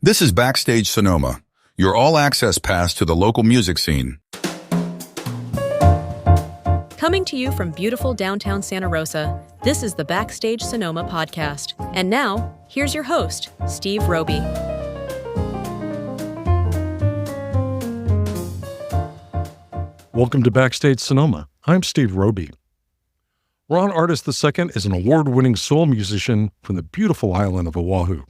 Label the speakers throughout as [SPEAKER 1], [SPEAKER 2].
[SPEAKER 1] This is Backstage Sonoma, your all-access pass to the local music scene.
[SPEAKER 2] Coming to you from beautiful downtown Santa Rosa, this is the Backstage Sonoma podcast. And now, here's your host, Steve Roby.
[SPEAKER 3] Welcome to Backstage Sonoma. I'm Steve Roby. Ron Artis II is an award-winning soul musician from the beautiful island of Oahu.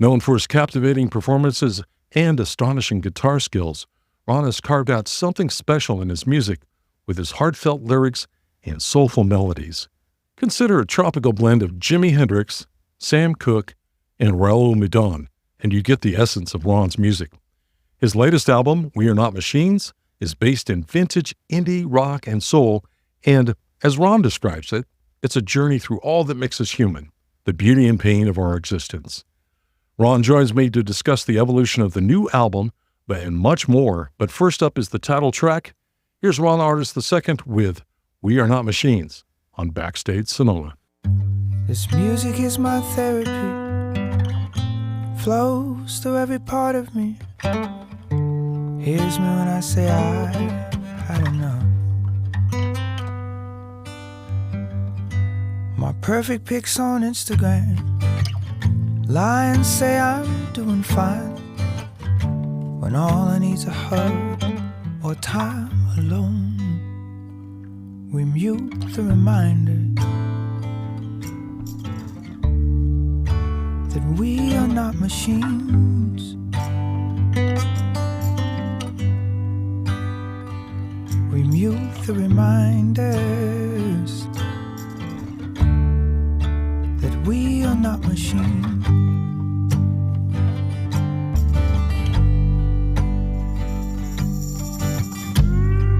[SPEAKER 3] Known for his captivating performances and astonishing guitar skills, Ron has carved out something special in his music with his heartfelt lyrics and soulful melodies. Consider a tropical blend of Jimi Hendrix, Sam Cooke, and Raul Midon, and you get the essence of Ron's music. His latest album, We Are Not Machines, is based in vintage indie rock and soul, and as Ron describes it, it's a journey through all that makes us human, the beauty and pain of our existence. Ron joins me to discuss the evolution of the new album and much more, but first up is the title track. Here's Ron Artis II with We Are Not Machines on Backstage Sonoma.
[SPEAKER 4] This music is my therapy, flows through every part of me. Hears me when I say I don't know. My perfect pics on Instagram, lie and say I'm doing fine, when all I need's a hug or time alone. We mute the reminders that we are not machines. We mute the reminders that we are not machines.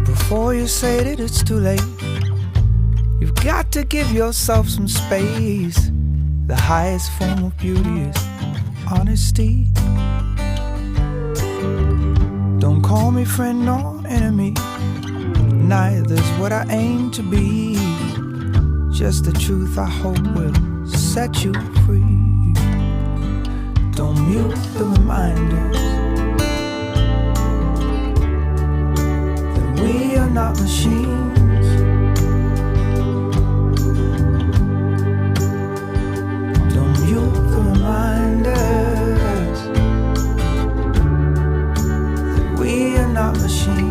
[SPEAKER 4] Before you say that it's too late, you've got to give yourself some space. The highest form of beauty is honesty. Don't call me friend nor enemy, neither's what I aim to be. Just the truth I hope will set you free. Don't mute the reminders that we are not machines. Don't mute the reminders that we are not machines.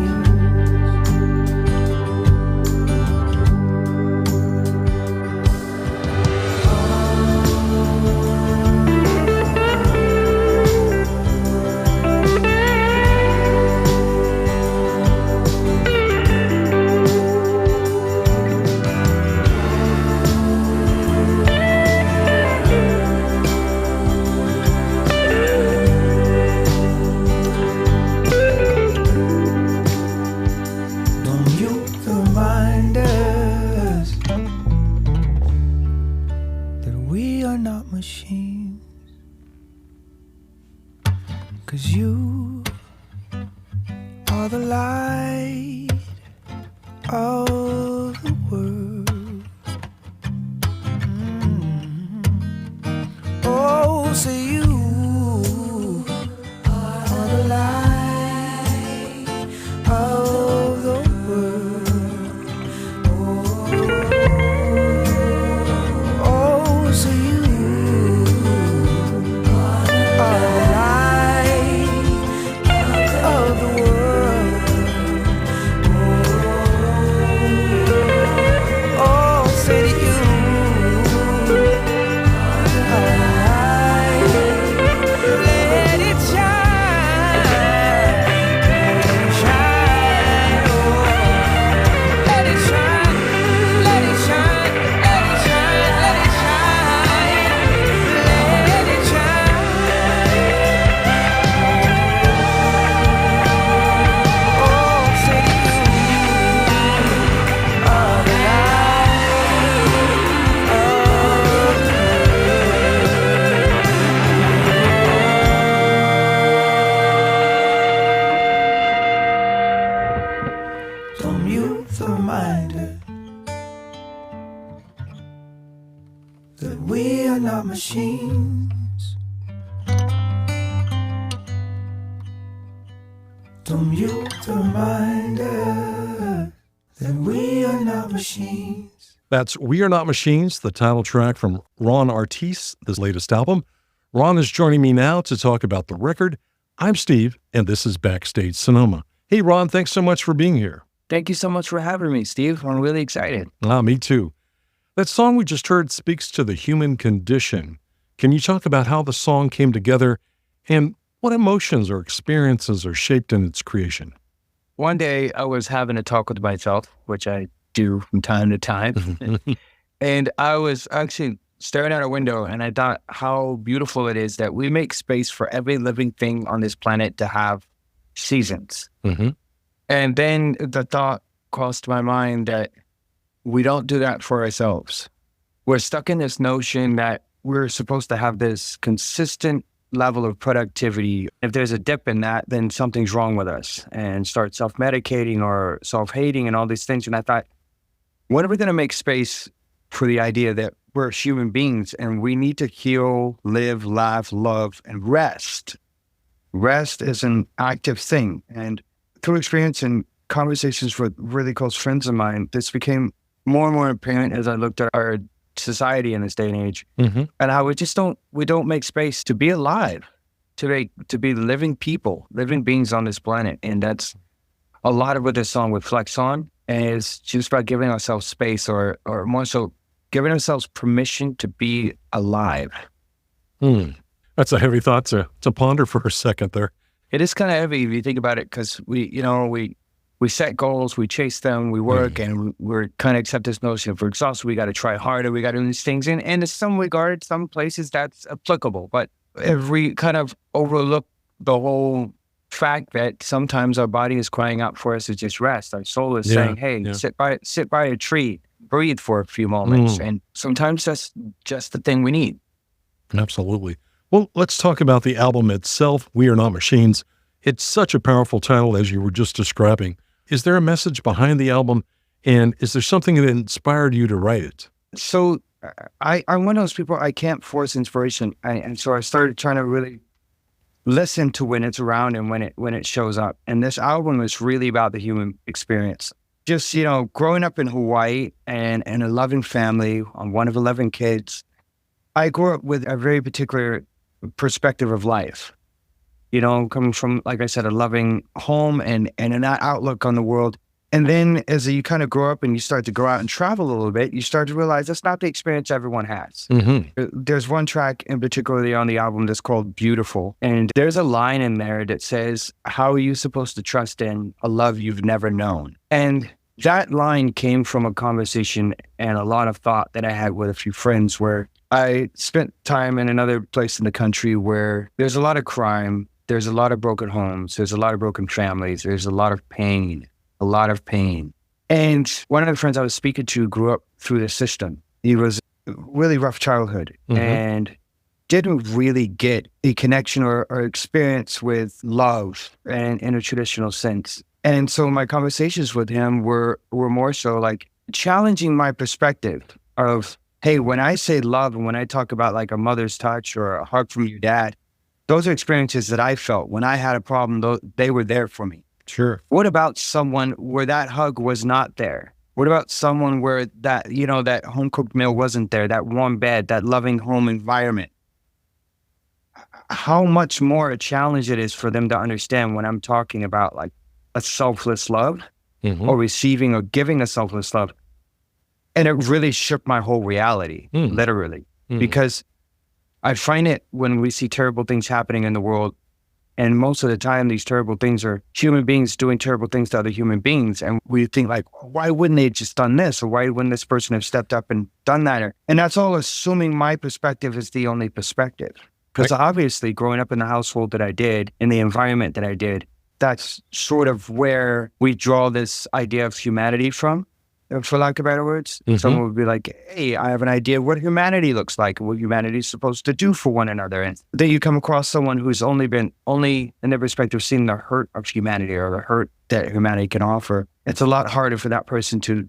[SPEAKER 4] that we are not machines. to mute the reminder that we are not machines.
[SPEAKER 3] That's We Are Not Machines, the title track from Ron Artis, this latest album. Ron is joining me now to talk about the record. I'm Steve, and this is Backstage Sonoma. Hey, Ron, thanks so much for being here.
[SPEAKER 5] Thank you so much for having me, Steve. I'm really excited.
[SPEAKER 3] Me too. That song we just heard speaks to the human condition. Can you talk about how the song came together and what emotions or experiences are shaped in its creation?
[SPEAKER 5] One day I was having a talk with myself, which I do from time to time. And I was actually staring out a window and I thought how beautiful it is that we make space for every living thing on this planet to have seasons.
[SPEAKER 3] Mm-hmm.
[SPEAKER 5] And then the thought crossed my mind that we don't do that for ourselves. We're stuck in this notion that we're supposed to have this consistent level of productivity. If there's a dip in that, then something's wrong with us, and start self-medicating or self-hating and all these things. And I thought, when are we going to make space for the idea that we're human beings and we need to heal, live, laugh, love, and rest? Rest is an active thing. And through experience and conversations with really close friends of mine, this became more and more apparent as I looked at our society in this day and age,
[SPEAKER 3] Mm-hmm.
[SPEAKER 5] and how we don't make space to be alive, to be living people, living beings on this planet. And that's a lot of what this song reflects on, and it's just about giving ourselves space, or more so giving ourselves permission to be alive.
[SPEAKER 3] That's a heavy thought to ponder for a second there.
[SPEAKER 5] It is kind of heavy if you think about it, because we set goals, we chase them, we work, and we're kind of accept this notion if we're exhausted, we got to try harder, we got to do these things. And in some regard, some places that's applicable. But if we kind of overlook the whole fact that sometimes our body is crying out for us to just rest, our soul is saying, hey, sit by a tree, breathe for a few moments. And sometimes that's just the thing we need.
[SPEAKER 3] Absolutely. Well, let's talk about the album itself, We Are Not Machines. It's such a powerful title, as you were just describing. Is there a message behind the album, and is there something that inspired you to write it?
[SPEAKER 5] So I'm one of those people, I can't force inspiration. And so I started trying to really listen to when it's around and when it shows up. And this album is really about the human experience. Just, growing up in Hawaii and a loving family, I'm one of 11 kids, I grew up with a very particular perspective of life. Coming from, like I said, a loving home and an outlook on the world. And then as you kind of grow up and you start to go out and travel a little bit, you start to realize that's not the experience everyone has.
[SPEAKER 3] Mm-hmm.
[SPEAKER 5] There's one track in particular on the album that's called Beautiful. And there's a line in there that says, how are you supposed to trust in a love you've never known? And that line came from a conversation and a lot of thought that I had with a few friends, where I spent time in another place in the country where there's a lot of crime. There's a lot of broken homes. There's a lot of broken families. There's a lot of pain. And one of the friends I was speaking to grew up through the system. He was a really rough childhood and didn't really get a connection or experience with love and in a traditional sense. And so my conversations with him were more so like challenging my perspective of, hey, when I say love and when I talk about like a mother's touch or a hug from your dad, those are experiences that I felt when I had a problem. They were there for me.
[SPEAKER 3] Sure.
[SPEAKER 5] What about someone where that hug was not there? What about someone where that, that home-cooked meal wasn't there, that warm bed, that loving home environment? How much more a challenge it is for them to understand when I'm talking about like a selfless love or receiving or giving a selfless love. And it really shook my whole reality, literally, because I find it when we see terrible things happening in the world, and most of the time these terrible things are human beings doing terrible things to other human beings. And we think like, why wouldn't they have just done this? Or why wouldn't this person have stepped up and done that? And that's all assuming my perspective is the only perspective. Because obviously growing up in the household that I did, in the environment that I did, that's sort of where we draw this idea of humanity from. For lack of better words, someone would be like, hey, I have an idea what humanity looks like and what humanity is supposed to do for one another. And then you come across someone who's only in their perspective seen the hurt of humanity or the hurt that humanity can offer. It's a lot harder for that person to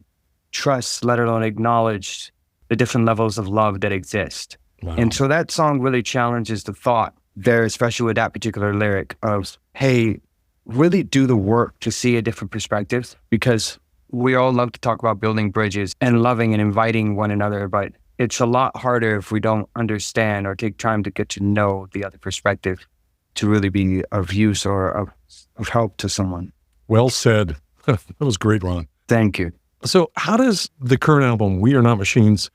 [SPEAKER 5] trust, let alone acknowledge the different levels of love that exist.
[SPEAKER 3] Wow.
[SPEAKER 5] And so that song really challenges the thought there, especially with that particular lyric of, hey, really do the work to see a different perspective, because we all love to talk about building bridges and loving and inviting one another, but it's a lot harder if we don't understand or take time to get to know the other perspective to really be of use or of help to someone.
[SPEAKER 3] Well said. That was great, Ron.
[SPEAKER 5] Thank you.
[SPEAKER 3] So how does the current album, We Are Not Machines,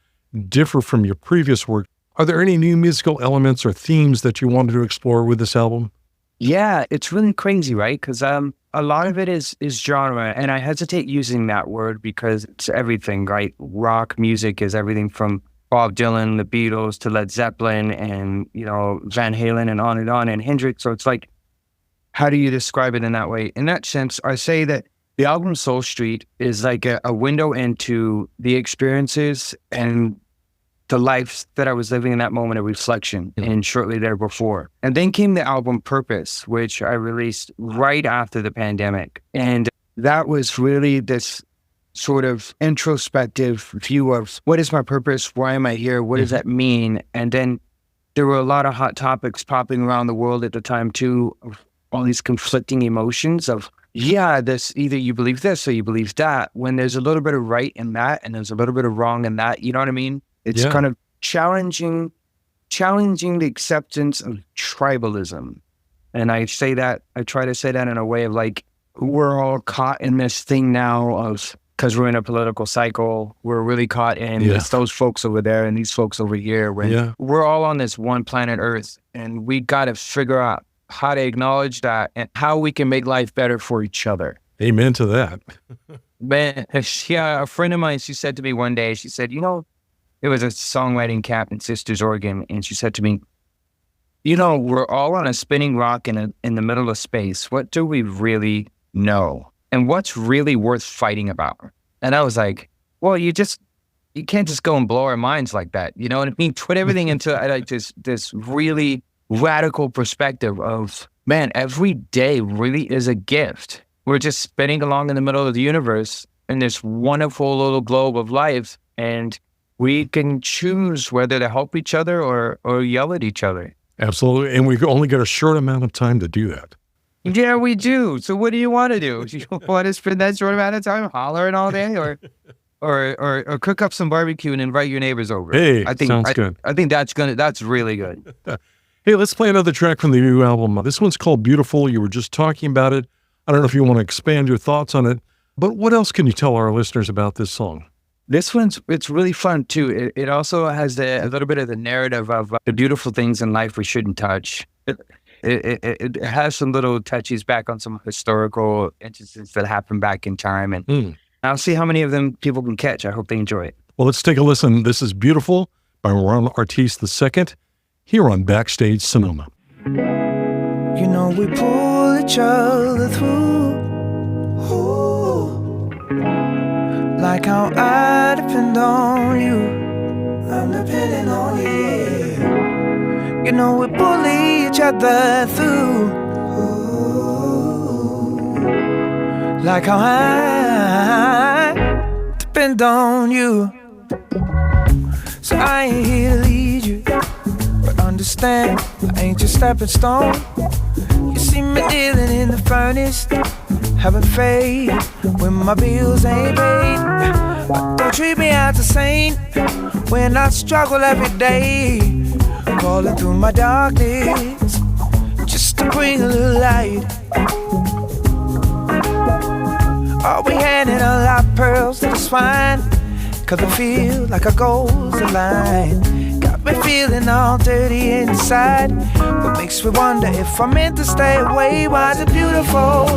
[SPEAKER 3] differ from your previous work? Are there any new musical elements or themes that you wanted to explore with this album?
[SPEAKER 5] Yeah, it's really crazy, right? Because a lot of it is genre, and I hesitate using that word because it's everything, right? Rock music is everything from Bob Dylan, the Beatles, to Led Zeppelin, and Van Halen, and Hendrix. So it's like, how do you describe it in that way? In that sense, I say that the album Soul Street is like a window into the experiences and the life that I was living in that moment of reflection, and shortly there before. And then came the album Purpose, which I released right after the pandemic. And that was really this sort of introspective view of, what is my purpose? Why am I here? What does that mean? And then there were a lot of hot topics popping around the world at the time too, of all these conflicting emotions of, this either you believe this or you believe that, when there's a little bit of right in that and there's a little bit of wrong in that. You know what I mean? It's kind of challenging the acceptance of tribalism. And I try to say that in a way of like, we're all caught in this thing now of, because we're in a political cycle, we're really caught in those folks over there and these folks over here. When we're all on this one planet Earth, and we got to figure out how to acknowledge that and how we can make life better for each other.
[SPEAKER 3] Amen to that.
[SPEAKER 5] Man, a friend of mine, she said to me one day, she said, it was a songwriting camp in Sisters, Oregon, and she said to me, we're all on a spinning rock in the middle of space. What do we really know? And what's really worth fighting about? And I was like, well, you can't just go and blow our minds like that. You know what I mean? Put everything into like this really radical perspective of, man, every day really is a gift. We're just spinning along in the middle of the universe in this wonderful little globe of life, and we can choose whether to help each other or yell at each other.
[SPEAKER 3] Absolutely. And we've only got a short amount of time to do that.
[SPEAKER 5] Yeah, we do. So what do you want to do? Do you want to spend that short amount of time hollering all day, or cook up some barbecue and invite your neighbors over?
[SPEAKER 3] Hey, sounds good.
[SPEAKER 5] I think that's really good.
[SPEAKER 3] Hey, let's play another track from the new album. This one's called Beautiful. You were just talking about it. I don't know if you want to expand your thoughts on it, but what else can you tell our listeners about this song?
[SPEAKER 5] This it's really fun too. It also has a little bit of the narrative of the beautiful things in life we shouldn't touch. It has some little touches back on some historical instances that happened back in time, and I'll see how many of them people can catch. I hope they enjoy it.
[SPEAKER 3] Well, let's take a listen. This is Beautiful by Ron Artis II here on Backstage Sonoma.
[SPEAKER 4] We pull each other through. Like how I depend on you, I'm depending on you. We bully each other through. Like how I depend on you. So I ain't here to lead you, but understand I ain't your stepping stone. You see me dealing in the furnace, having faith when my bills ain't paid. Don't treat me as a saint when I struggle every day, crawling through my darkness just to bring a little light. Are we handing a lot of pearls to the swine? Cause I feel like a gold's the line. Got me feeling all dirty inside. What makes me wonder if I'm meant to stay away? Why is it beautiful?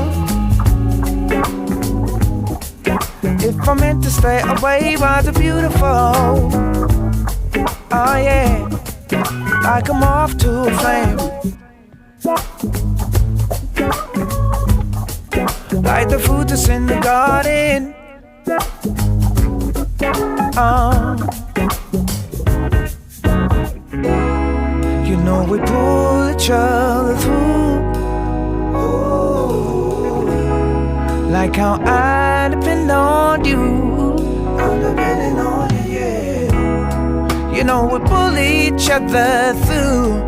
[SPEAKER 4] If I'm meant to stay away, why is it beautiful? Oh yeah, like I'm off to a flame. Like the food that's in the garden. We pull each other through. Like how I depend on you. I'm depending on you, yeah. We pull each other through.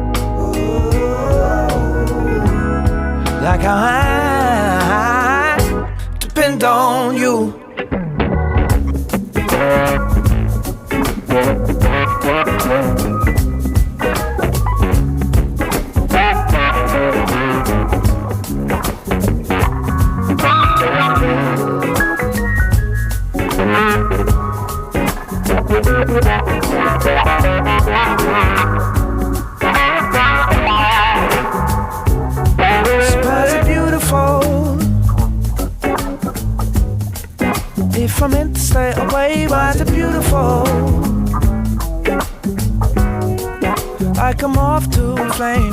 [SPEAKER 4] Like how I on you. Smiles are beautiful. If I'm meant to stay away, why is it beautiful? I come off to a flame,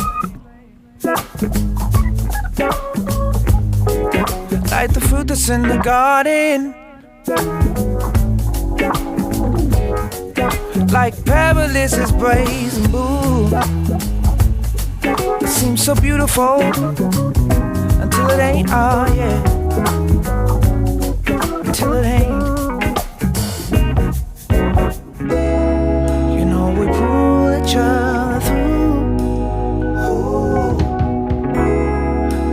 [SPEAKER 4] like the fruit that's in the garden, like perilous brazen blue. It seems so beautiful until it ain't, oh yeah, until it ain't. You know we pull each other through,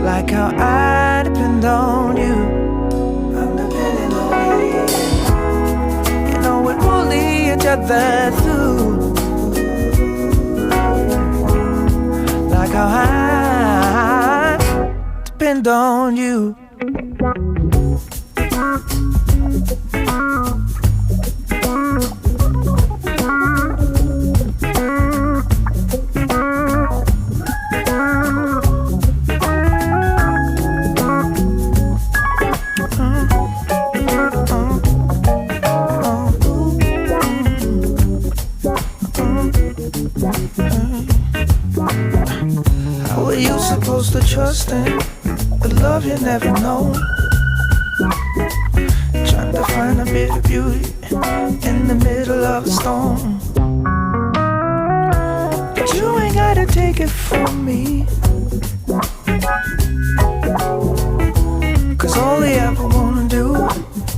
[SPEAKER 4] like how I depend on you. I'm depending on you. You know we pull each other through, like how I depend on you. How are you supposed to trust in the love you never know? Trying to find a bit of beauty in the middle of a storm. But you ain't gotta take it from me, 'cause all they ever wanna do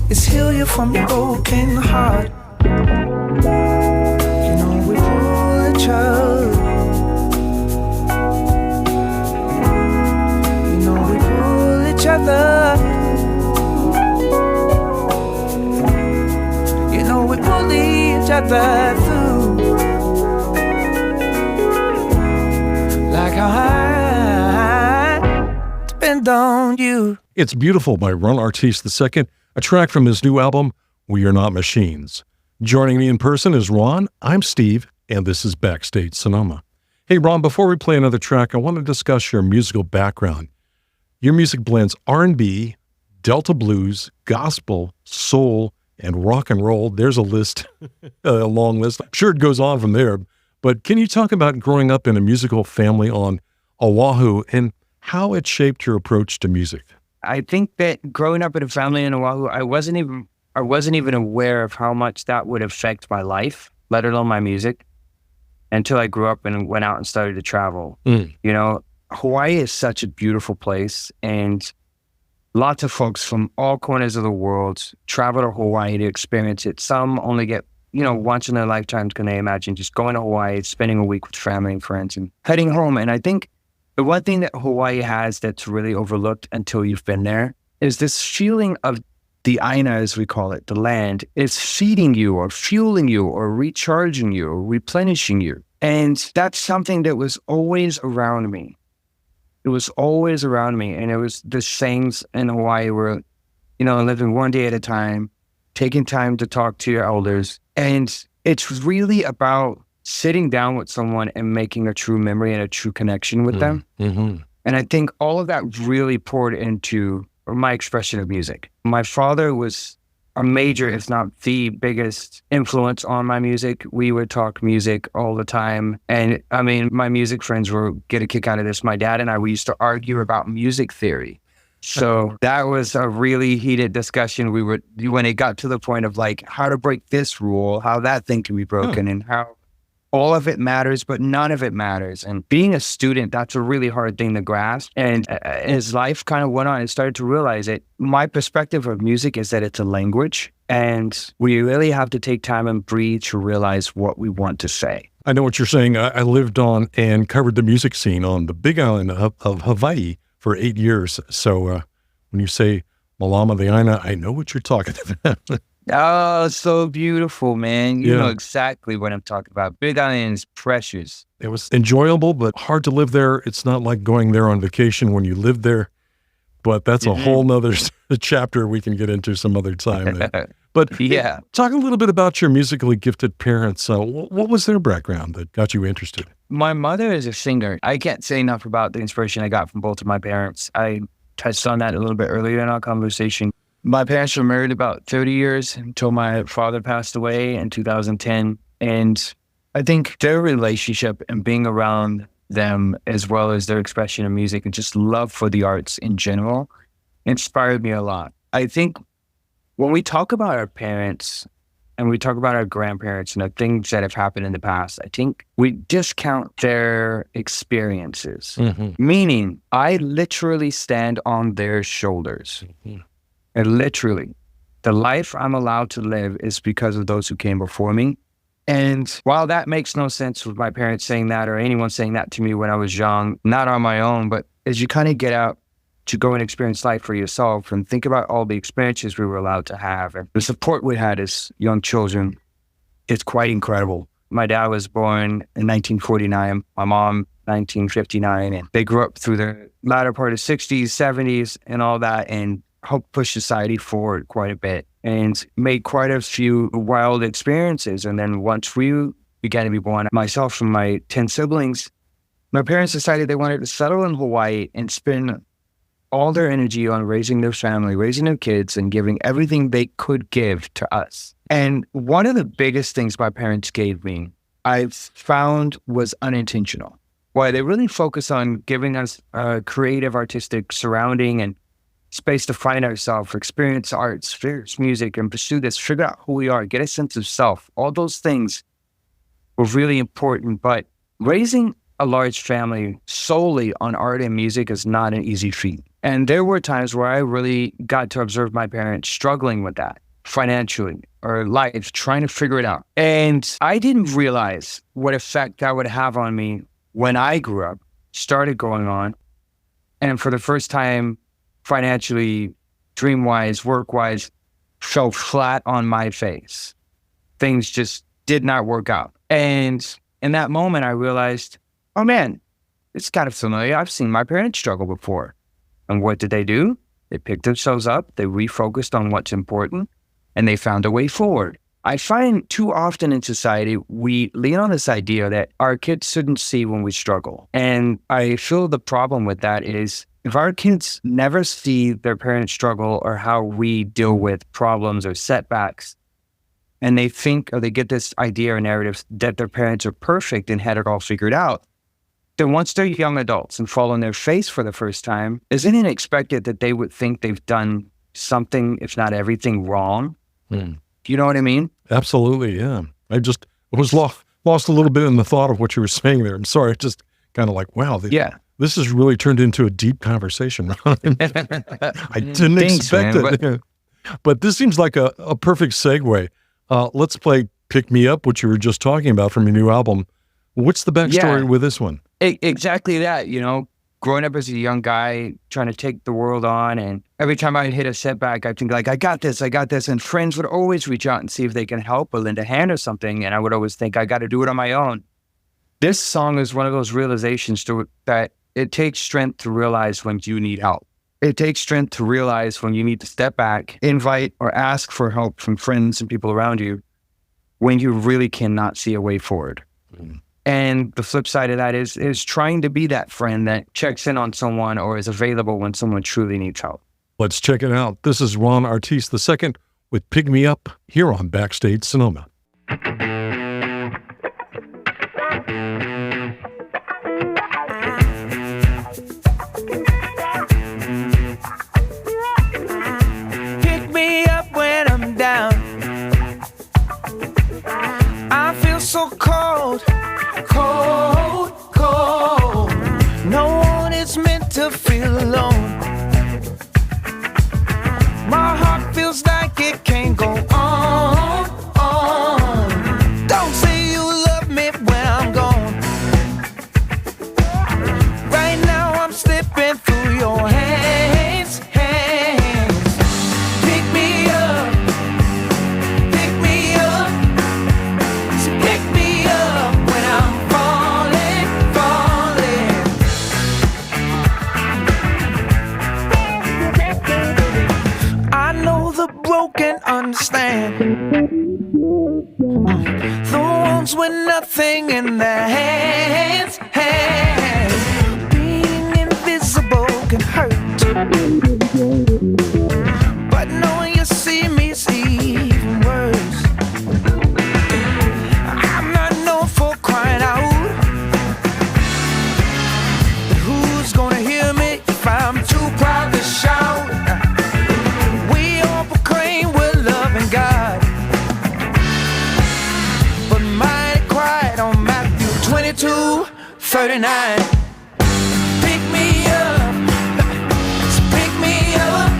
[SPEAKER 4] is heal you from your broken heart. You know we pull each other, you know we pull each other, you know we pull each other through, like how I depend on you.
[SPEAKER 3] It's Beautiful by Ron Artis II, a track from his new album, We Are Not Machines. Joining me in person is Ron. I'm Steve, and this is Backstage Sonoma. Hey, Ron, before we play another track, I want to discuss your musical background. Your music blends R&B, Delta blues, gospel, soul, and rock and roll. There's a list, a long list. I'm sure it goes on from there. But can you talk about growing up in a musical family on Oahu and how it shaped your approach to music?
[SPEAKER 5] I think that growing up in a family in Oahu, I wasn't even aware of how much that would affect my life, let alone my music, until I grew up and went out and started to travel. You know, Hawaii is such a beautiful place, and lots of folks from all corners of the world travel to Hawaii to experience it. Some only get, once in their lifetimes can they imagine just going to Hawaii, spending a week with family and friends and heading home. And I think the one thing that Hawaii has that's really overlooked until you've been there is this feeling of the aina, as we call it, the land, is feeding you or fueling you or recharging you or replenishing you. And that's something that was always around me. It was always around me. And it was the things in Hawaii where, living one day at a time, taking time to talk to your elders. And it's really about sitting down with someone and making a true memory and a true connection with them. And I think all of that really poured into my expression of music. My father was a major, if not the biggest influence on my music. We would talk music all the time. And I mean, my music friends would get a kick out of this. My dad and I, we used to argue about music theory. So that was a really heated discussion. When it got to the point of like how to break this rule, how that thing can be broken, and how all of it matters, but none of it matters. And being a student, that's a really hard thing to grasp. And as life kind of went on, I started to realize it. My perspective of music is that it's a language, and we really have to take time and breathe to realize what we want to say.
[SPEAKER 3] I know what you're saying. I lived on and covered the music scene on the Big Island of Hawaii for 8 years. So when you say Malama the Aina, I know what you're talking about.
[SPEAKER 5] Oh, so beautiful, man. You
[SPEAKER 3] Yeah.
[SPEAKER 5] know exactly what I'm talking about. Big Island is precious.
[SPEAKER 3] It was enjoyable, but hard to live there. It's not like going there on vacation when you live there. But that's a whole nother chapter we can get into some other time. But
[SPEAKER 5] Yeah.
[SPEAKER 3] talk a little bit about your musically gifted parents. What was their background that got you interested?
[SPEAKER 5] My mother is a singer. I can't say enough about the inspiration I got from both of my parents. I touched on that a little bit earlier in our conversation. My parents were married about 30 years until my father passed away in 2010. And I think their relationship and being around them, as well as their expression of music and just love for the arts in general, inspired me a lot. I think when we talk about our parents and we talk about our grandparents and the things that have happened in the past, I think we discount their experiences. Meaning, I literally stand on their shoulders. And literally, the life I'm allowed to live is because of those who came before me. And while that makes no sense with my parents saying that or anyone saying that to me when I was young, not on my own, but as you kind of get out to go and experience life for yourself and think about all the experiences we were allowed to have and the support we had as young children, it's quite incredible. My dad was born in 1949, my mom 1959, and they grew up through the latter part of 60s, 70s, and all that, and helped push society forward quite a bit and made quite a few wild experiences. And then once we began to be born, myself and my 10 siblings, my parents decided they wanted to settle in Hawaii and spend all their energy on raising their family, raising their kids, and giving everything they could give to us. And one of the biggest things my parents gave me, I've found, was unintentional. Why they really focus on giving us a creative, artistic surrounding and space to find ourselves, experience arts, experience music, and pursue this, figure out who we are, get a sense of self. All those things were really important, but raising a large family solely on art and music is not an easy feat. And there were times where I really got to observe my parents struggling with that financially or life, trying to figure it out. And I didn't realize what effect that would have on me when I grew up, started going on, and for the first time, financially, dream-wise, work-wise, fell flat on my face. Things just did not work out. And in that moment, I realized, oh man, it's kind of familiar. I've seen my parents struggle before. And what did? They picked themselves up, they refocused on what's important, and they found a way forward. I find too often in society, we lean on this idea that our kids shouldn't see when we struggle. And I feel the problem with that is, if our kids never see their parents struggle or how we deal with problems or setbacks, and they think or they get this idea or narrative that their parents are perfect and had it all figured out, then once they're young adults and fall on their face for the first time, isn't it expected that they would think they've done something, if not everything, wrong? Do you know what I mean?
[SPEAKER 3] Absolutely, yeah. I just was lost a little bit in the thought of what you were saying there. I'm sorry, just kind of like, wow. This has really turned into a deep conversation, Ron. I didn't expect it. But this seems like a perfect segue. Let's play Pick Me Up, which you were just talking about from your new album. What's the backstory with this one?
[SPEAKER 5] Exactly that, growing up as a young guy, trying to take the world on. And every time I hit a setback, I think like, I got this. And friends would always reach out and see if they can help or lend a hand or something. And I would always think I got to do it on my own. This song is one of those realizations that it takes strength to realize when you need help. It takes strength to realize when you need to step back, invite or ask for help from friends and people around you when you really cannot see a way forward. And the flip side of that is trying to be that friend that checks in on someone or is available when someone truly needs help.
[SPEAKER 3] Let's check it out. This is Ron Artis II with Pick Me Up here on Backstage Sonoma.
[SPEAKER 4] Pick me up when I'm down. I feel so cold. No one is meant to feel alone. My heart feels like it can't go on. Don't say you love me when I'm gone. Right now I'm slipping through your hands. understand. The ones with nothing in their hands. Being invisible can hurt, but knowing you see me is even worse. I'm not known for crying out, but who's gonna hear me if I'm too proud to shout? We all proclaim we're loving God, but mighty quiet on Matthew 22:39. Pick me up, so pick me up,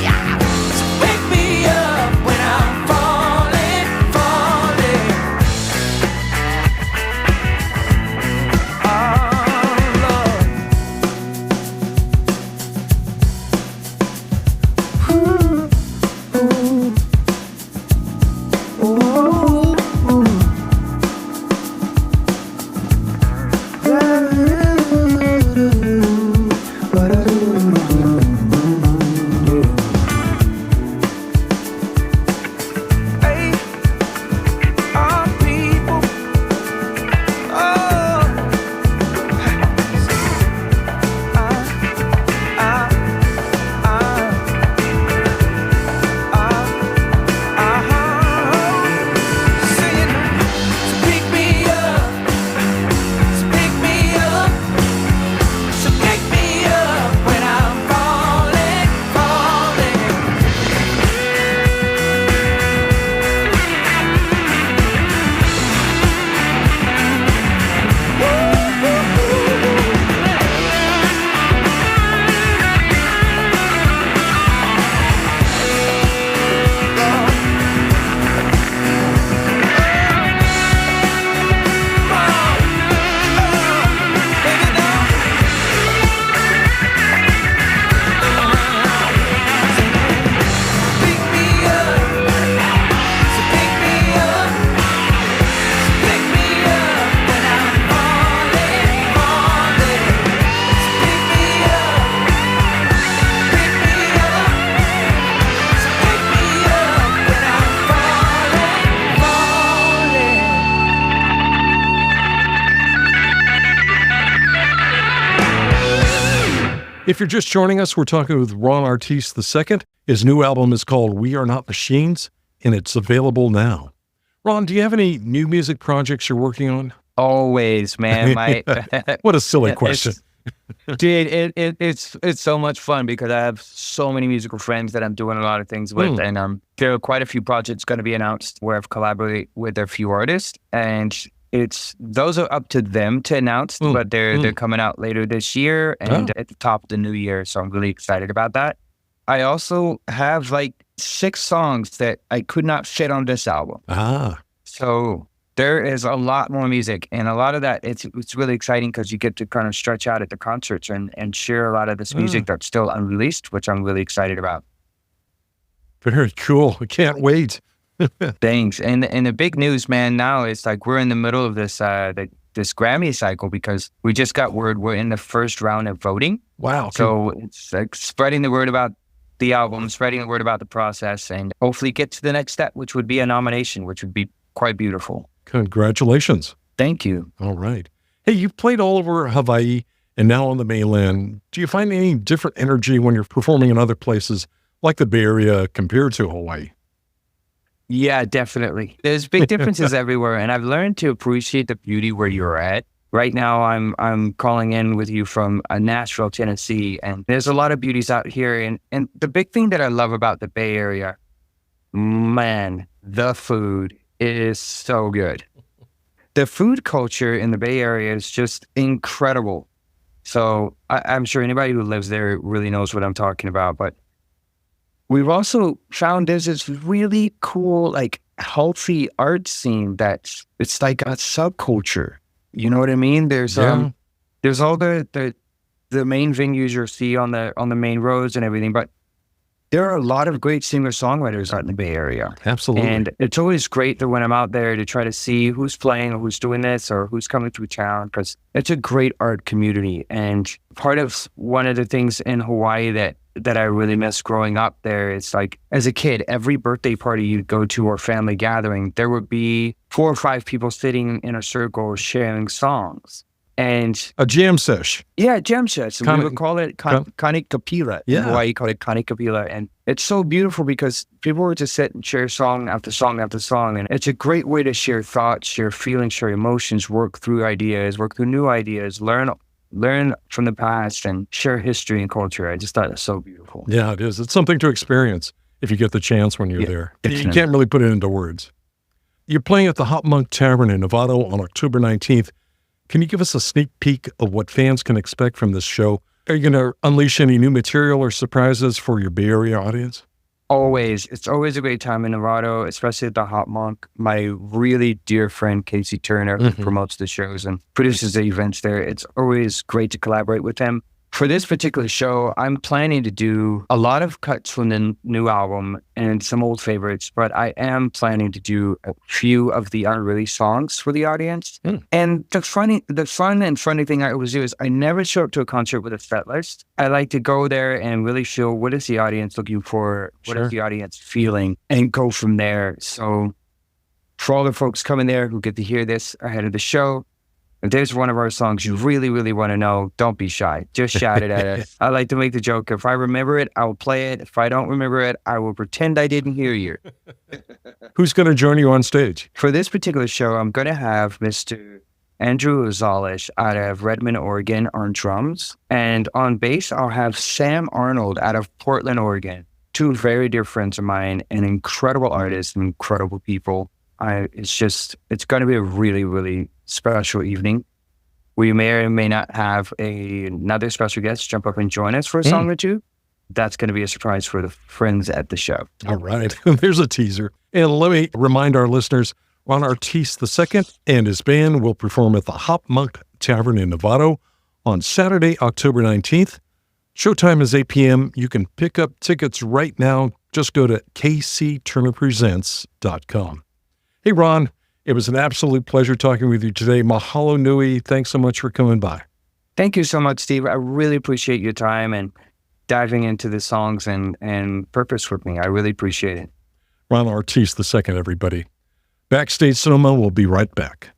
[SPEAKER 4] yeah. So pick me up when I'm falling, falling. Oh, Lord. Hey, our people, oh, singing, so pick me up, so pick me up, so pick me up when I'm falling, falling. Pick me up, so pick me up, so pick me up when I'm falling, falling. So pick me up, pick me up, so pick me up when I'm falling, falling.
[SPEAKER 3] If you're just joining us, we're talking with Ron Artis II. His new album is called We Are Not Machines, and it's available now. Ron, do you have any new music projects you're working on?
[SPEAKER 5] Always, man.
[SPEAKER 3] What a silly question.
[SPEAKER 5] Dude, it's so much fun because I have so many musical friends that I'm doing a lot of things with, and there are quite a few projects going to be announced where I've collaborated with a few artists, and those are up to them to announce, but they're coming out later this year and at the top of the new year, so I'm really excited about that. I also have like 6 songs that I could not fit on this album. So there is a lot more music, and a lot of that, it's really exciting because you get to kind of stretch out at the concerts and share a lot of this music that's still unreleased, which I'm really excited about.
[SPEAKER 3] Very cool. I can't wait.
[SPEAKER 5] Thanks. And the big news, man, now is like we're in the middle of this this Grammy cycle because we just got word we're in the first round of voting.
[SPEAKER 3] Wow.
[SPEAKER 5] So it's like spreading the word about the album, spreading the word about the process, and hopefully get to the next step, which would be a nomination, which would be quite beautiful.
[SPEAKER 3] Congratulations.
[SPEAKER 5] Thank you.
[SPEAKER 3] All right. Hey, you've played all over Hawaii and now on the mainland. Do you find any different energy when you're performing in other places like the Bay Area compared to Hawaii?
[SPEAKER 5] Yeah, definitely. There's big differences everywhere, and I've learned to appreciate the beauty where you're at. Right now, I'm calling in with you from Nashville, Tennessee, and there's a lot of beauties out here. And the big thing that I love about the Bay Area, man, the food is so good. The food culture in the Bay Area is just incredible. So I'm sure anybody who lives there really knows what I'm talking about. But we've also found there's this really cool, like, healthy art scene that's it's like a subculture. You know what I mean? There's all the main venues you see on the main roads and everything, but there are a lot of great singer-songwriters out in the Bay Area.
[SPEAKER 3] Absolutely.
[SPEAKER 5] And it's always great that when I'm out there to try to see who's playing or who's doing this or who's coming through town, because it's a great art community. And part of one of the things in Hawaii that I really miss growing up there is like, as a kid, every birthday party you'd go to or family gathering, there would be 4 or 5 people sitting in a circle sharing songs. And
[SPEAKER 3] a jam sesh.
[SPEAKER 5] Yeah, jam sesh. We would call it kanikapila.
[SPEAKER 3] Yeah.
[SPEAKER 5] In Hawaii, call it kanikapila. And it's so beautiful because people would just sit and share song after song after song. And it's a great way to share thoughts, share feelings, share emotions, work through ideas, work through new ideas, learn from the past, and share history and culture. I just thought it was so beautiful.
[SPEAKER 3] Yeah, it is. It's something to experience if you get the chance when you're there. You can't really put it into words. You're playing at the Hop Monk Tavern in Novato on October 19th. Can you give us a sneak peek of what fans can expect from this show? Are you going to unleash any new material or surprises for your Bay Area audience?
[SPEAKER 5] Always. It's always a great time in Novato, especially at the Hop Monk. My really dear friend, Casey Turner, who promotes the shows and produces the events there. It's always great to collaborate with him. For this particular show, I'm planning to do a lot of cuts from the new album and some old favorites, but I am planning to do a few of the unreleased songs for the audience. And the fun and funny thing I always do is I never show up to a concert with a set list. I like to go there and really feel what is the audience looking for, what is the audience feeling, and go from there. So for all the folks coming there who get to hear this ahead of the show, if there's one of our songs you really, really want to know, don't be shy. Just shout it at us. I like to make the joke. If I remember it, I will play it. If I don't remember it, I will pretend I didn't hear you.
[SPEAKER 3] Who's going to join you on stage?
[SPEAKER 5] For this particular show, I'm going to have Mr. Andrew Ozalish out of Redmond, Oregon on drums. And on bass, I'll have Sam Arnold out of Portland, Oregon. 2 very dear friends of mine and incredible artists and incredible people. It's going to be a really, really special evening. We may or may not have another special guest jump up and join us for a song or two. That's going to be a surprise for the friends at the show.
[SPEAKER 3] All right. There's a teaser. And let me remind our listeners, Ron Artis II and his band will perform at the Hop Monk Tavern in Novato on Saturday, October 19th. Showtime is 8 p.m. You can pick up tickets right now. Just go to kcturnerpresents.com. Hey, Ron, it was an absolute pleasure talking with you today. Mahalo nui. Thanks so much for coming by.
[SPEAKER 5] Thank you so much, Steve. I really appreciate your time and diving into the songs and purpose with me. I really appreciate it.
[SPEAKER 3] Ron Artis II, everybody. Backstage Sonoma will be right back.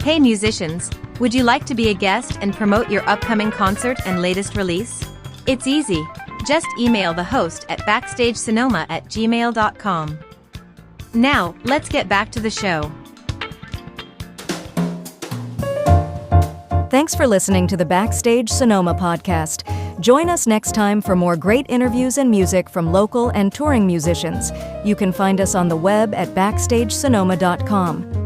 [SPEAKER 6] Hey musicians, would you like to be a guest and promote your upcoming concert and latest release? It's easy. Just email the host at backstagesonoma@gmail.com. Now, let's get back to the show.
[SPEAKER 7] Thanks for listening to the Backstage Sonoma podcast. Join us next time for more great interviews and music from local and touring musicians. You can find us on the web at backstagesonoma.com.